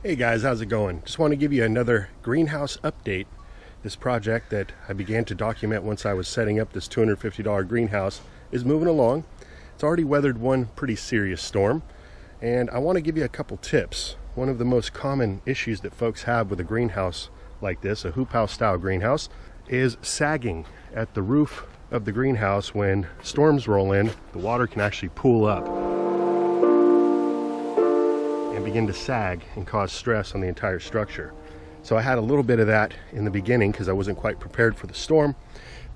Hey guys, how's it going? Just want to give you another greenhouse update. This project that I began to document once I was setting up this $250 greenhouse is moving along. It's already weathered one pretty serious storm, and I want to give you a couple tips. One of the most common issues that folks have with a greenhouse like this, a hoop house style greenhouse, is sagging at the roof of the greenhouse. When storms roll in, the water can actually pool up and begin to sag and cause stress on the entire structure. So I had a little bit of that in the beginning because I wasn't quite prepared for the storm,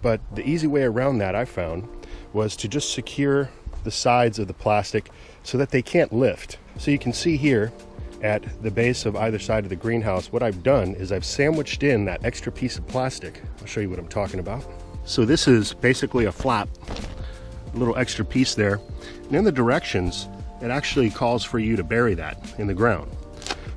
but the easy way around that I found was to just secure the sides of the plastic so that they can't lift. So you can see here at the base of either side of the greenhouse, what I've done is I've sandwiched in that extra piece of plastic. I'll show you what I'm talking about. So this is basically a flap, a little extra piece there, and in the directions it actually calls for you to bury that in the ground.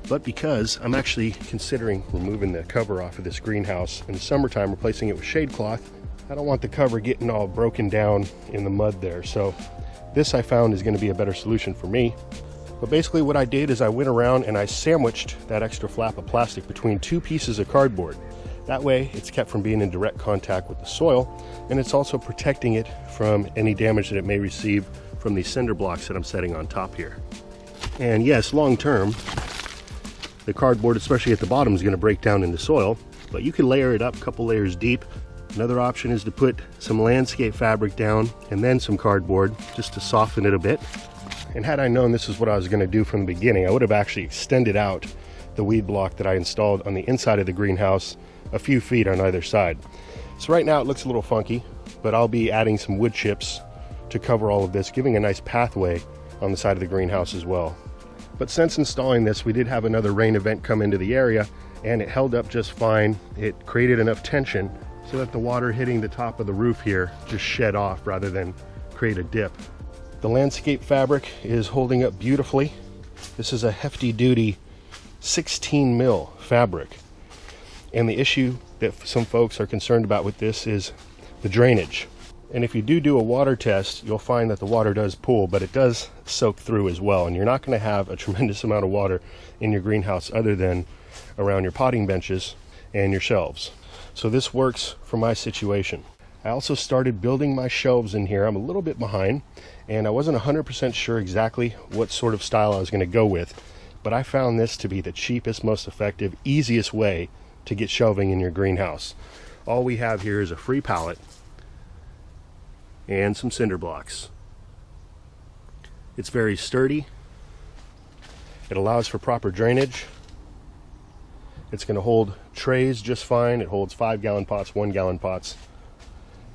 But because I'm actually considering removing the cover off of this greenhouse in the summertime, replacing it with shade cloth, I don't want the cover getting all broken down in the mud there. So this I found is going to be a better solution for me. But basically what I did is I went around and I sandwiched that extra flap of plastic between two pieces of cardboard. That way it's kept from being in direct contact with the soil, and it's also protecting it from any damage that it may receive from these cinder blocks that I'm setting on top here. And yes, long term, the cardboard, especially at the bottom, is going to break down into soil, but you can layer it up a couple layers deep. Another option is to put some landscape fabric down and then some cardboard just to soften it a bit. And had I known this is what I was going to do from the beginning, I would have actually extended out the weed block that I installed on the inside of the greenhouse a few feet on either side. So right now it looks a little funky, but I'll be adding some wood chips to cover all of this, giving a nice pathway on the side of the greenhouse as well. But since installing this, we did have another rain event come into the area, and it held up just fine. It created enough tension so that the water hitting the top of the roof here just shed off rather than create a dip. The landscape fabric is holding up beautifully. This is a hefty duty 16 mil fabric. And the issue that some folks are concerned about with this is the drainage. And if you do a water test, you'll find that the water does pool, but it does soak through as well. And you're not going to have a tremendous amount of water in your greenhouse other than around your potting benches and your shelves. So this works for my situation. I also started building my shelves in here. I'm a little bit behind, and I wasn't 100% sure exactly what sort of style I was going to go with, but I found this to be the cheapest, most effective, easiest way to get shelving in your greenhouse. All we have here is a free pallet and some cinder blocks. It's very sturdy. It allows for proper drainage. It's going to hold trays just fine. It holds 5-gallon pots, 1-gallon pots.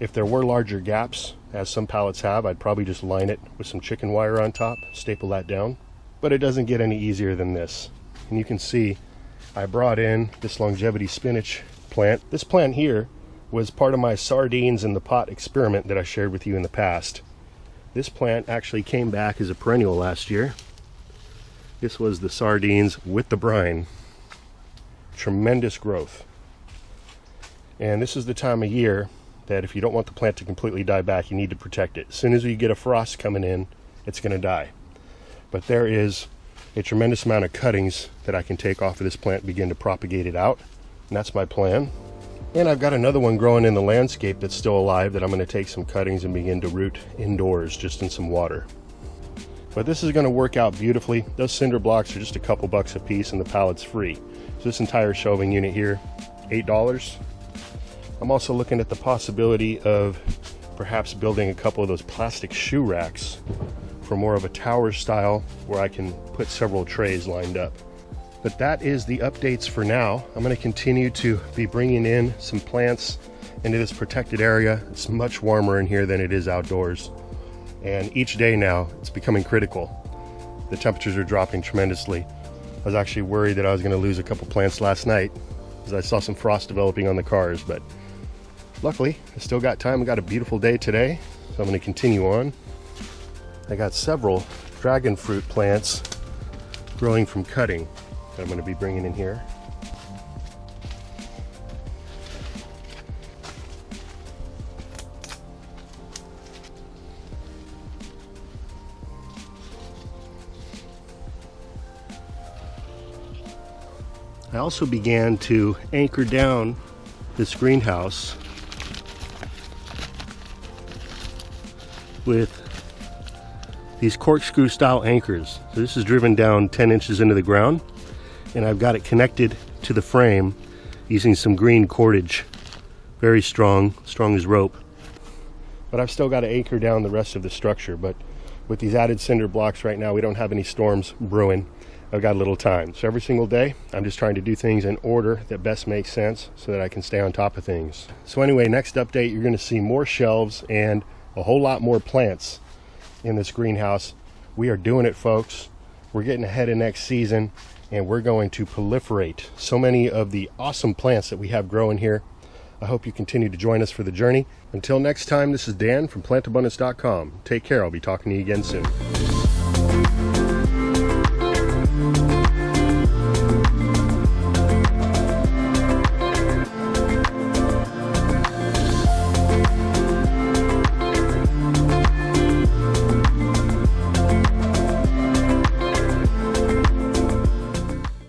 If there were larger gaps, as some pallets have, I'd probably just line it with some chicken wire on top, staple that down. But it doesn't get any easier than this. And you can see I brought in this longevity spinach plant. This plant here was part of my sardines in the pot experiment that I shared with you in the past. This plant actually came back as a perennial last year. This was the sardines with the brine. Tremendous growth. And this is the time of year that if you don't want the plant to completely die back, you need to protect it. As soon as you get a frost coming in, it's going to die. But there is a tremendous amount of cuttings that I can take off of this plant and begin to propagate it out. And that's my plan. And I've got another one growing in the landscape that's still alive that I'm going to take some cuttings and begin to root indoors just in some water. But this is going to work out beautifully. Those cinder blocks are just a couple bucks a piece and the pallet's free. So this entire shelving unit here, $8. I'm also looking at the possibility of perhaps building a couple of those plastic shoe racks for more of a tower style where I can put several trays lined up. But that is the updates for now. I'm going to continue to be bringing in some plants into this protected area. It's much warmer in here than it is outdoors. And each day now, it's becoming critical. The temperatures are dropping tremendously. I was actually worried that I was going to lose a couple plants last night as I saw some frost developing on the cars, but luckily I still got time. I got a beautiful day today, so I'm going to continue on. I got several dragon fruit plants growing from cutting that I'm going to be bringing in here. I also began to anchor down this greenhouse with these corkscrew style anchors. So this is driven down 10 inches into the ground, and I've got it connected to the frame using some green cordage. Very strong as rope. But I've still got to anchor down the rest of the structure. But with these added cinder blocks right now, we don't have any storms brewing. I've got a little time. So every single day, I'm just trying to do things in order that best makes sense so that I can stay on top of things. So anyway, next update, you're going to see more shelves and a whole lot more plants in this greenhouse. We are doing it, folks. We're getting ahead of next season, and we're going to proliferate so many of the awesome plants that we have growing here. I hope you continue to join us for the journey. Until next time, this is Dan from PlantAbundance.com. Take care. I'll be talking to you again soon.